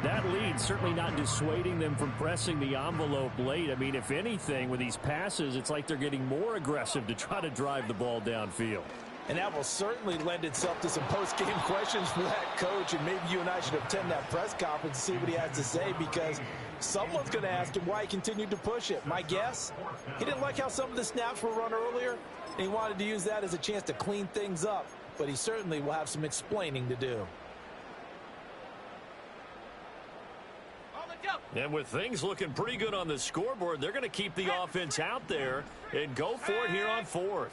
that lead certainly not dissuading them from pressing the envelope late. I mean, if anything, with these passes, it's like they're getting more aggressive to try to drive the ball downfield. And that will certainly lend itself to some post-game questions for that coach, and maybe you and I should attend that press conference and see what he has to say because someone's going to ask him why he continued to push it. My guess, he didn't like how some of the snaps were run earlier, and he wanted to use that as a chance to clean things up, but he certainly will have some explaining to do. And with things looking pretty good on the scoreboard, they're going to keep the offense out there and go for it here on 4th.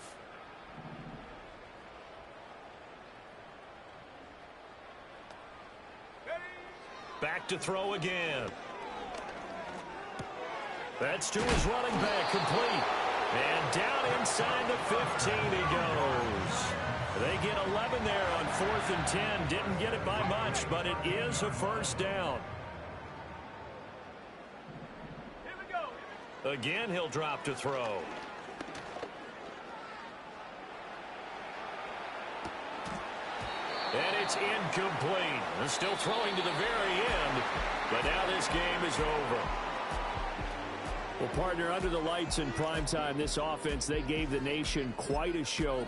Back to throw again. That's to his running back, complete. And down inside the 15 he goes. They get 11 there on 4th and 10. Didn't get it by much, but it is a 1st down. Again, he'll drop to throw. And it's incomplete. They're still throwing to the very end, but now this game is over. Well, partner, under the lights in primetime, this offense, they gave the nation quite a show.